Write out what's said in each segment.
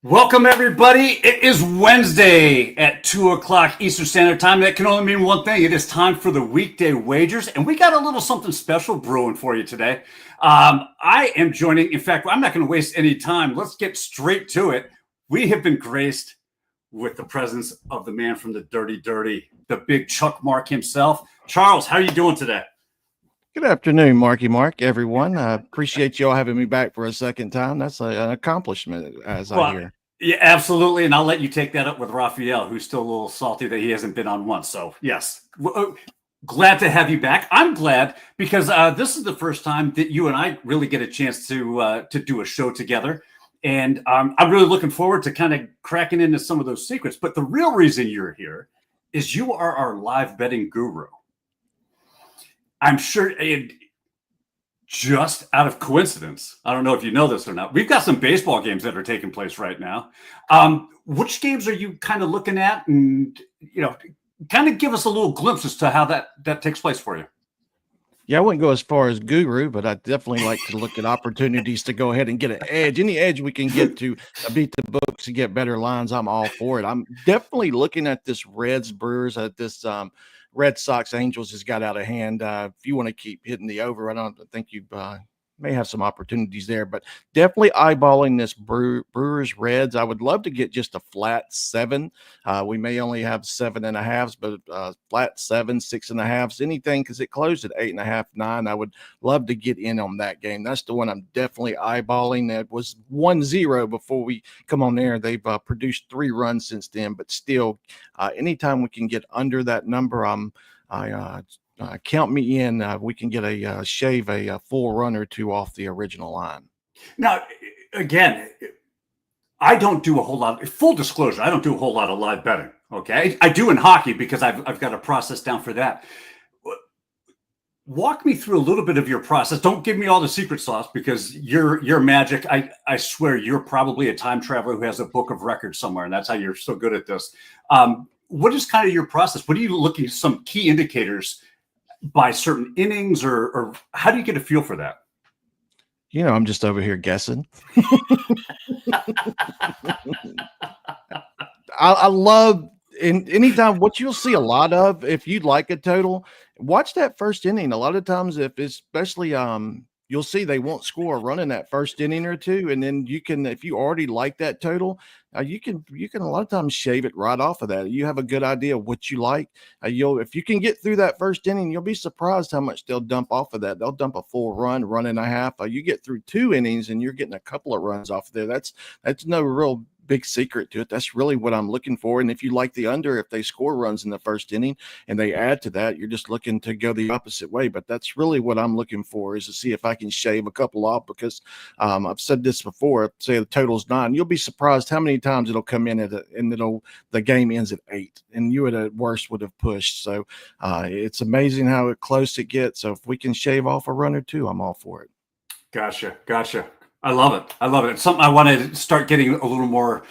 Welcome, everybody. It is Wednesday at 2 o'clock Eastern Standard Time. That can only mean one thing. It is time for the Weekday Wagers, and we got a little something special brewing for you today. I am joining. In fact, I'm not going to waste any time. Let's get straight to it. We have been graced with the presence of the man from the Dirty, the big Chuck Mark himself. Charles, how are you doing today? Good afternoon, Marky Mark, everyone. I appreciate y'all having me back for a second time. That's an accomplishment, as I hear. Yeah, absolutely. And I'll let you take that up with Raphael, who's still a little salty that he hasn't been on once. So, yes, glad to have you back. I'm glad because this is the first time that you and I really get a chance to do a show together. And I'm really looking forward to kind of cracking into some of those secrets. But the real reason you're here is you are our live betting guru. I'm sure just out of coincidence, I don't know if you know this or not, we've got some baseball games that are taking place right now. Which games are you kind of looking at, and kind of give us a little glimpse as to how that takes place for you? Yeah, I wouldn't go as far as guru, but I definitely like to look at opportunities to go ahead and get an edge. Any edge we can get to beat the books and get better lines, I'm all for it. I'm definitely looking at this Reds Brewers, at this Red Sox Angels has got out of hand. If you want to keep hitting the over, I don't think you may have some opportunities there, but definitely eyeballing this Brewers Reds. I would love to get just a flat 7. We may only have 7.5s, but flat 7, 6.5s, anything, because it closed at 8.5, 9. I would love to get in on that game. That's the one I'm definitely eyeballing. That was 1-0 before we come on there. They've produced 3 runs since then, but still, anytime we can get under that number, count me in. We can get a shave a full run or two off the original line. Now, again, I don't do a whole lot. Full disclosure, I don't do a whole lot of live betting. Okay, I do in hockey because I've got a process down for that. Walk me through a little bit of your process. Don't give me all the secret sauce because you're magic. I swear you're probably a time traveler who has a book of records somewhere, and that's how you're so good at this. What is kind of your process? What are you looking at, some key indicators by certain innings, or how do you get a feel for that? I'm just over here guessing. I love anytime what you'll see a lot of, if you'd like a total, watch that first inning. A lot of times, especially you'll see they won't score a run in that first inning or two, and then you can, if you already like that total, you can a lot of times shave it right off of that. You have a good idea of what you like. If you can get through that first inning, you'll be surprised how much they'll dump off of that. They'll dump a full run and a half. You get through 2 innings and you're getting a couple of runs off of there. That's no real big secret to it. That's really what I'm looking for. And if you like the under, if they score runs in the first inning and they add to that, you're just looking to go the opposite way. But that's really what I'm looking for, is to see if I can shave a couple off, because I've said this before. Say the total's 9, you'll be surprised how many times it'll come in and the game ends at 8, and you at worst would have pushed. So it's amazing how close it gets. So if we can shave off a run or two, I'm all for it. Gotcha. I love it. It's something I want to start getting a little more,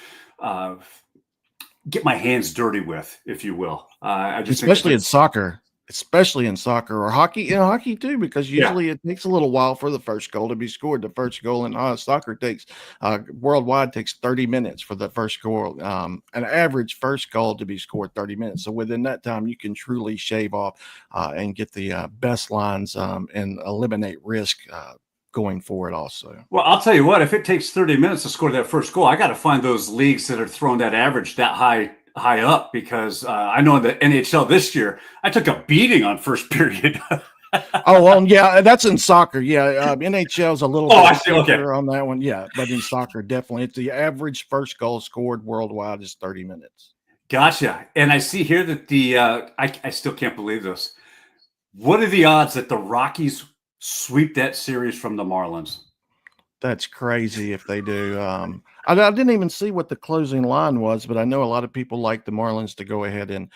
get my hands dirty with, if you will. Especially in soccer or hockey, hockey too, because usually it takes a little while for the first goal to be scored. The first goal in soccer takes worldwide takes 30 minutes for the first goal. An average first goal to be scored 30 minutes. So within that time, you can truly shave off and get the best lines and eliminate risk going forward also. Well, I'll tell you what, if it takes 30 minutes to score that first goal, I got to find those leagues that are throwing that average that high up, because I know in the NHL this year, I took a beating on first period. Oh, well, yeah, that's in soccer. Yeah, NHL is a little bit on that one. Yeah, but in soccer, definitely, it's the average first goal scored worldwide is 30 minutes. Gotcha. And I see here that I still can't believe this. What are the odds that the Rockies sweep that series from the Marlins? That's crazy if they do. I didn't even see what the closing line was, but I know a lot of people like the Marlins to go ahead and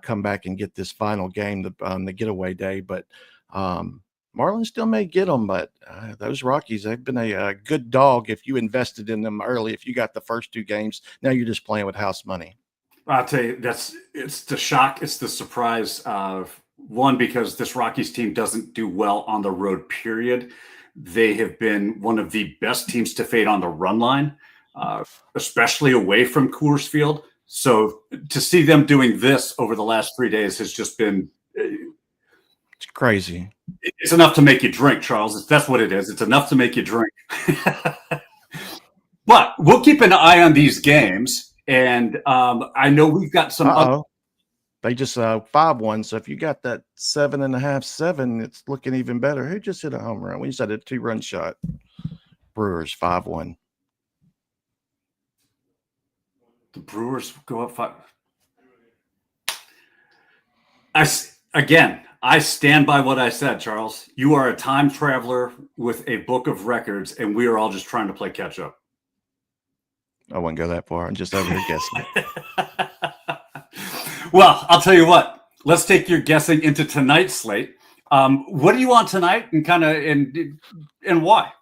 come back and get this final game, the getaway day. But Marlins still may get them. But those Rockies, they've been a good dog if you invested in them early. If you got the first 2 games, now you're just playing with house money. I'll tell you, it's the shock. It's the surprise of one, because this Rockies team doesn't do well on the road, period. They have been one of the best teams to fade on the run line. especially away from Coors Field. So to see them doing this over the last 3 days has just been It's crazy. It's enough to make you drink, Charles. That's what it is. It's enough to make you drink. But we'll keep an eye on these games. And I know we've got some. They just 5-1. So if you got that 7.5, 7, it's looking even better. Who just hit a home run? We just had a 2-run shot. Brewers 5-1. The Brewers go up 5. I stand by what I said, Charles. You are a time traveler with a book of records, and we are all just trying to play catch up. I wouldn't go that far. I'm just over here guessing. Well, I'll tell you what. Let's take your guessing into tonight's slate. What do you want tonight, and why?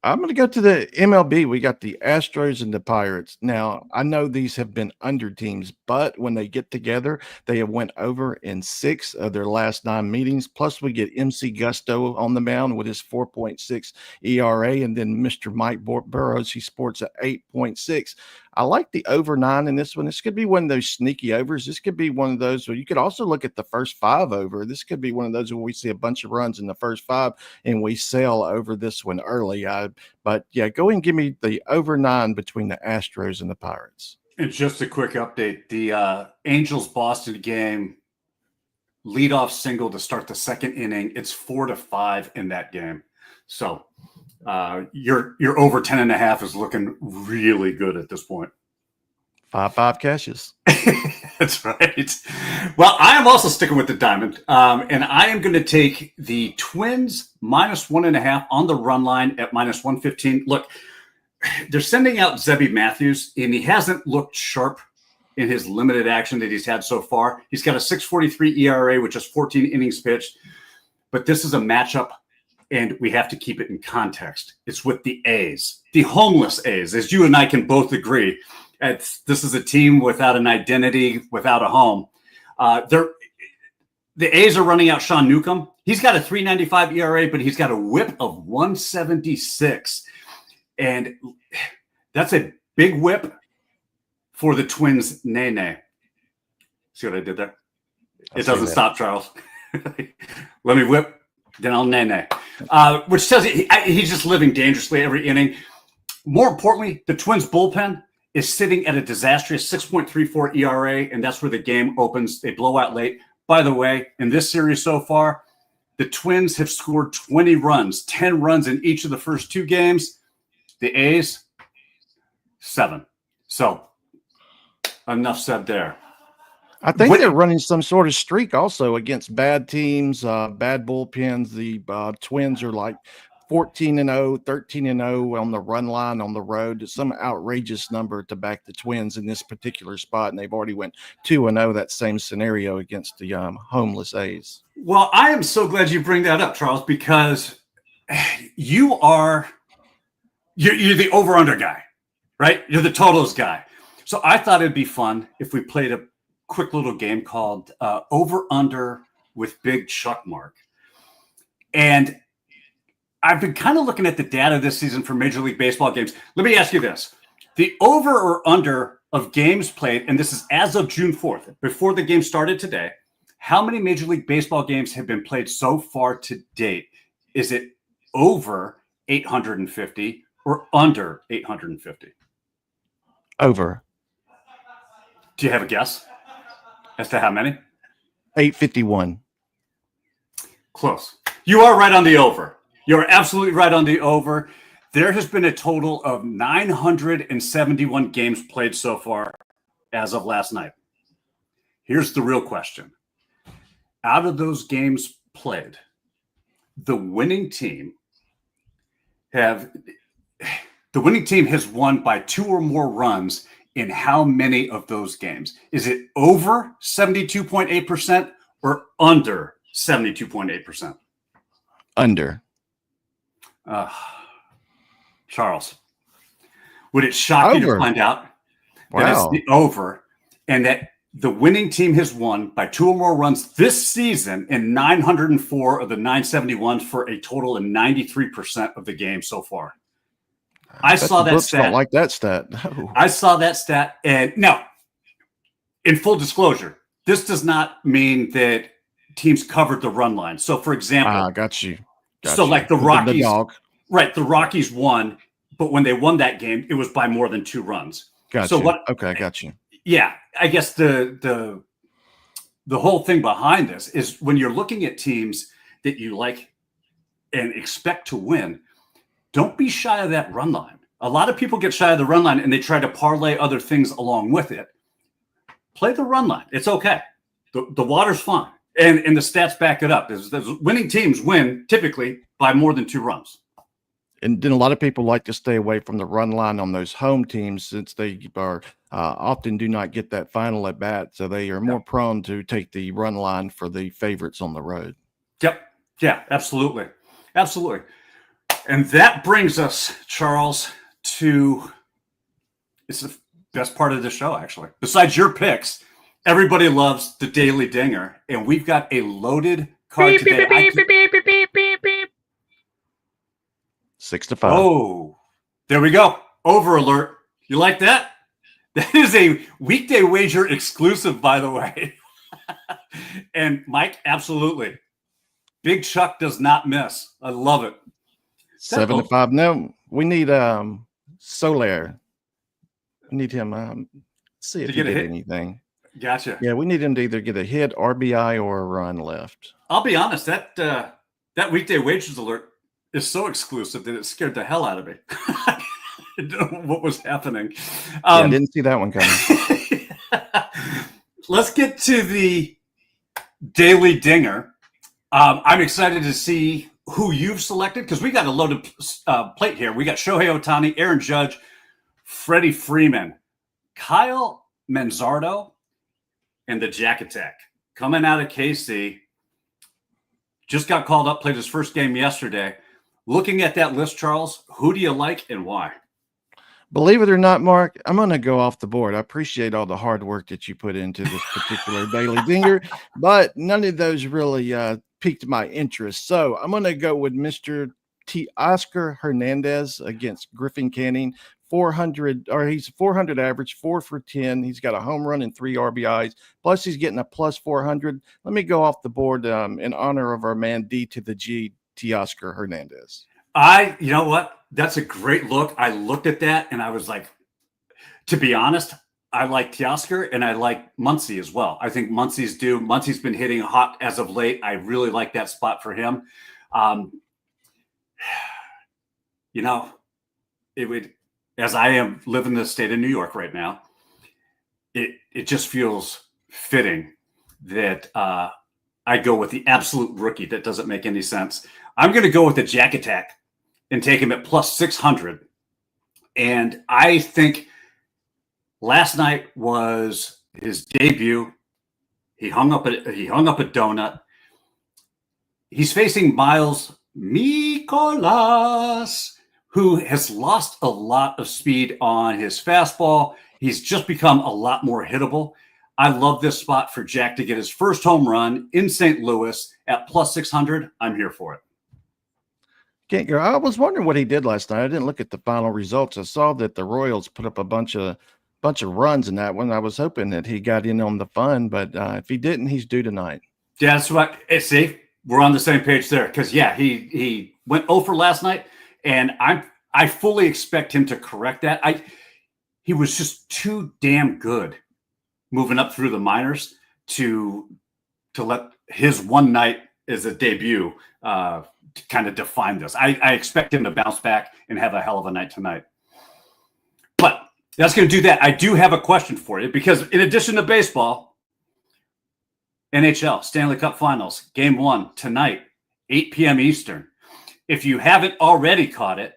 I'm going to go to the MLB. We got the Astros and the Pirates. Now, I know these have been under teams, but when they get together, they have went over in 6 of their last 9 meetings. Plus, we get MC Gusto on the mound with his 4.6 ERA, and then Mr. Mike Burrows, he sports at 8.6. I like the over 9 in this one. This could be one of those sneaky overs. This could be one of those where you could also look at the first 5 over. This could be one of those where we see a bunch of runs in the first 5 and we sail over this one early. But yeah, go and give me the over 9 between the Astros and the Pirates. And just a quick update. The Angels-Boston game, leadoff single to start the second inning. It's 4-5 in that game. So your over 10.5 is looking really good at this point. 5 cashes. That's right. Well, I am also sticking with the diamond, and I am going to take the Twins -1.5 on the run line at -115. Look, they're sending out Zebby Matthews, and he hasn't looked sharp in his limited action that he's had so far. He's got a 6.43 ERA, which is 14 innings pitched. But this is a matchup, and we have to keep it in context. It's with the A's, the homeless A's, as you and I can both agree. This is a team without an identity, without a home. The A's are running out Sean Newcomb. He's got a 3.95 ERA, but he's got a whip of 176. And that's a big whip for the Twins' Nene. See what I did there? It doesn't stop, Charles. Let me whip, then I'll Nene. Which tells you he's just living dangerously every inning. More importantly, the Twins' bullpen is sitting at a disastrous 6.34 ERA, and that's where the game opens. They blow out late. By the way, in this series so far, the Twins have scored 20 runs, 10 runs in each of the first 2 games. The A's, 7. So, enough said there. I think they're running some sort of streak also against bad teams, bad bullpens. The Twins are like 14-0, 13-0 on the run line on the road. It's some outrageous number to back the Twins in this particular spot, and they've already went 2-0 that same scenario against the homeless A's. Well, I am so glad you bring that up, Charles, because you're the over-under guy, right? You're the totals guy. So I thought it'd be fun if we played a quick little game called over-under with Big Chuck Mark. And I've been kind of looking at the data this season for Major League Baseball games. Let me ask you this. The over or under of games played, and this is as of June 4th, before the game started today, how many Major League Baseball games have been played so far to date? Is it over 850 or under 850? Over. Do you have a guess as to how many? 851. Close. You are right on the over. You're absolutely right on the over. There has been a total of 971 games played so far as of last night. Here's the real question. Out of those games played, the winning team has won by 2 or more runs in how many of those games? Is it over 72.8% or under 72.8%? Under. Charles, would it shock you to find out that it's the over and that the winning team has won by 2 or more runs this season in 904 of the 971 for a total of 93% of the game so far? I Bet saw the that books don't stat. like that stat. No. I saw that stat. And now, in full disclosure, this does not mean that teams covered the run line. So, for example, Got you. so like the The Rockies, dog. right? The Rockies won, but when they won that game, it was by more than 2 runs. Got So you. what? Okay, got you. Yeah, I guess the whole thing behind this is when you're looking at teams that you like and expect to win, don't be shy of that run line. A lot of people get shy of the run line and they try to parlay other things along with it. Play the run line. It's okay. The water's fine. And the stats back it up. There's winning teams win typically by more than 2 runs. And then a lot of people like to stay away from the run line on those home teams since they are often do not get that final at bat. So they are more prone to take the run line for the favorites on the road. Yep. Yeah, absolutely. Absolutely. And that brings us, Charles, to it's the best part of the show, actually. Besides your picks, everybody loves the Daily Dinger. And we've got a loaded card today. 6-5. Oh, there we go. Over alert. You like that? That is a Weekday Wager exclusive, by the way. And Mike, absolutely. Big Chuck does not miss. I love it. 7-5. No, we need Soler. We need him. See if he did anything. Gotcha. Yeah, we need him to either get a hit, RBI, or a run left. I'll be honest, that Weekday Wagers alert is so exclusive that it scared the hell out of me. I didn't know what was happening. I didn't see that one coming. Let's get to the Daily Dinger. I'm excited to see who you've selected because we got a loaded plate here. We got Shohei Ohtani, Aaron Judge, Freddie Freeman, Kyle Manzardo, and the Jack Attack coming out of KC. Just got called up, played his first game yesterday. Looking at that list, Charles, who do you like and why? Believe it or not, Mark, I'm going to go off the board. I appreciate all the hard work that you put into this particular Daily Dinger, but none of those really piqued my interest. So I'm going to go with Mr. Oscar Hernandez against Griffin Canning. 400, or he's 400 average, 4 for 10. He's got a home run and 3 RBIs. Plus, he's getting a plus 400. Let me go off the board in honor of our man D to the G, Oscar Hernandez. You know what? That's a great look. I looked at that and I was like, to be honest, I like Teoscar and I like Muncy as well. I think Muncy's due. Muncy's been hitting hot as of late. I really like that spot for him. You know, it would, as I am living in the state of New York right now, it just feels fitting that I go with the absolute rookie that doesn't make any sense. I'm going to go with the Jack Attack and take him at plus 600. And I think last night was his debut. He hung up a donut. He's facing Miles Mikolas, who has lost a lot of speed on his fastball. He's just become a lot more hittable. I love this spot for Jack to get his first home run in St. Louis at plus 600. I'm here for it. Can't go. I was wondering what he did last night. I didn't look at the final results. I saw that the Royals put up a bunch of runs in that one. I was hoping that he got in on the fun, but if he didn't, he's due tonight. Yeah, that's what. See, we're on the same page there because he went 0 for last night, and I fully expect him to correct that. He was just too damn good moving up through the minors to let his one night as a debut to kind of define this. I expect him to bounce back and have a hell of a night tonight. But that's going to do that. I do have a question for you because in addition to baseball, NHL Stanley Cup Finals, Game 1 tonight, 8 p.m. Eastern. If you haven't already caught it,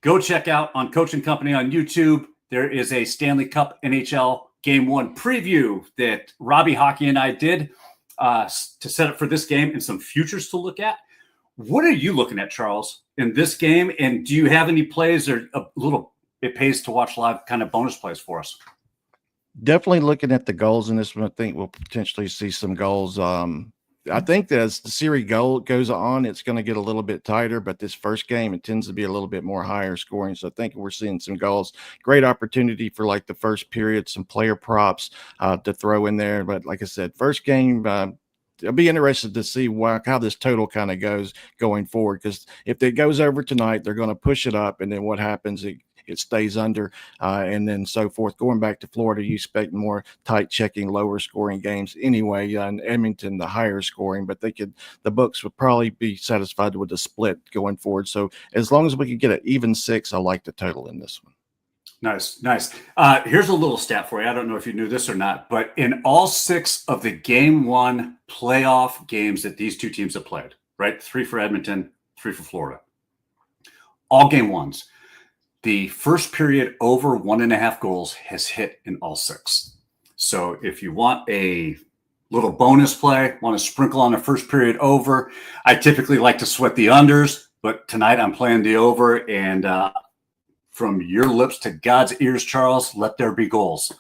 go check out on Coach and Company on YouTube. There is a Stanley Cup NHL Game 1 preview that Robbie Hockey and I did to set up for this game and some futures to look at. What are you looking at, Charles, in this game? And do you have any plays or a little it pays to watch live kind of bonus plays for us? Definitely looking at the goals in this one. I think we'll potentially see some goals I think that as the series goes on, it's going to get a little bit tighter, but this first game, it tends to be a little bit more higher scoring. So I think we're seeing some goals. Great opportunity for like the first period, some player props to throw in there. But like I said, first game, I'll be interested to see how this total kind of goes going forward, because if it goes over tonight, they're going to push it up, and then what happens? It stays under, and then so forth. Going back to Florida, you expect more tight checking, lower scoring games anyway. In Edmonton, the higher scoring, but the books would probably be satisfied with a split going forward. So as long as we can get an even 6, I like the total in this one. Nice. Here's a little stat for you. I don't know if you knew this or not, but in all 6 of the game 1 playoff games that these two teams have played, right? 3 for Edmonton, 3 for Florida. All game 1s. The first period over 1.5 goals has hit in all 6. So if you want a little bonus play, want to sprinkle on a first period over, I typically like to sweat the unders, but tonight I'm playing the over, and from your lips to God's ears, Charles, let there be goals.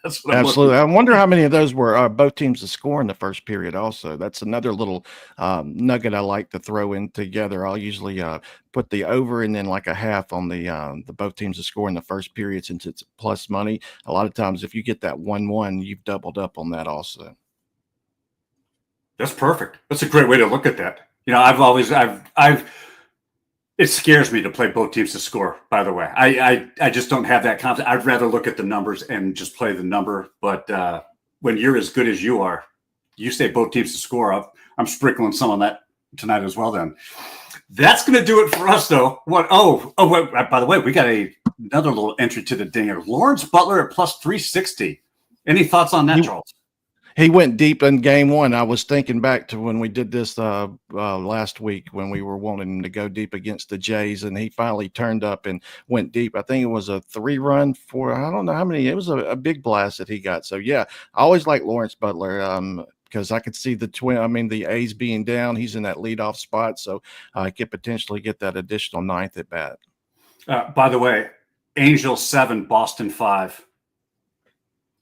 That's what Absolutely. I wonder how many of those were both teams to score in the first period also. That's another little nugget I like to throw in together. I'll usually put the over and then like a half on the both teams to score in the first period, since it's plus money. A lot of times if you get that 1-1, you've doubled up on that also. That's perfect. That's a great way to look at that. You know, it scares me to play both teams to score, by the way. I just don't have that confidence. I'd rather look at the numbers and just play the number. But when you're as good as you are, you say both teams to score. I'm sprinkling some on that tonight as well then. That's going to do it for us, though. By the way, we got another little entry to the dinger. Lawrence Butler at plus 360. Any thoughts on that, Charles? He went deep in game 1. I was thinking back to when we did this last week when we were wanting him to go deep against the Jays, and he finally turned up and went deep. I think it was a 3-run for, I don't know how many. It was a big blast that he got. So, yeah, I always like Lawrence Butler because I could see the A's being down. He's in that leadoff spot, so I could potentially get that additional 9th at bat. By the way, Angels 7, Boston 5.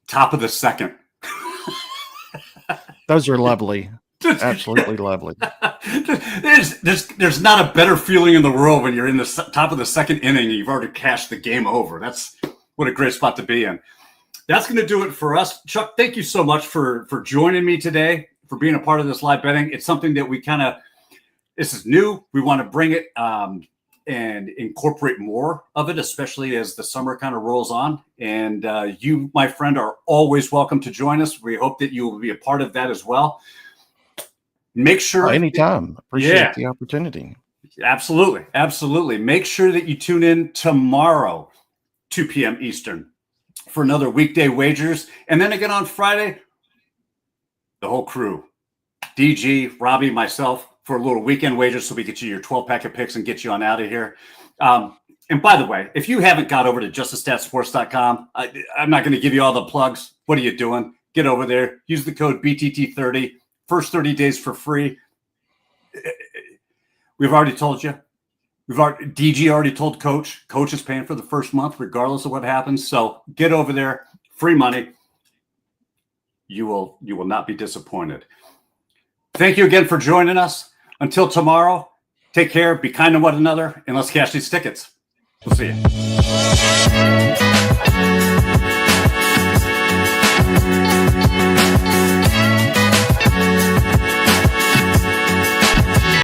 Top of the second. Those are lovely. Absolutely lovely. There's not a better feeling in the world when you're in the top of the second inning and you've already cashed the game over. That's what a great spot to be in. That's going to do it for us. Chuck, thank you so much for joining me today, for being a part of this live betting. It's something that this is new. We want to bring it and incorporate more of it, especially as the summer kind of rolls on. And you, my friend, are always welcome to join us. We hope that you will be a part of that as well. Make sure anytime. Appreciate the opportunity. Absolutely. Make sure that you tune in tomorrow, 2 p.m. Eastern, for another Weekday Wagers. And then again on Friday, the whole crew, DG, Robbie, myself, for a little weekend wager so we get you your 12-pack of picks and get you on out of here. And by the way, if you haven't got over to justastatsports.com, I'm not going to give you all the plugs. What are you doing? Get over there. Use the code BTT30. First 30 days for free. We've already told you. DG already told Coach. Coach is paying for the first month regardless of what happens. So get over there. Free money. You will not be disappointed. Thank you again for joining us. Until tomorrow, take care, be kind to one another, and let's cash these tickets. We'll see you.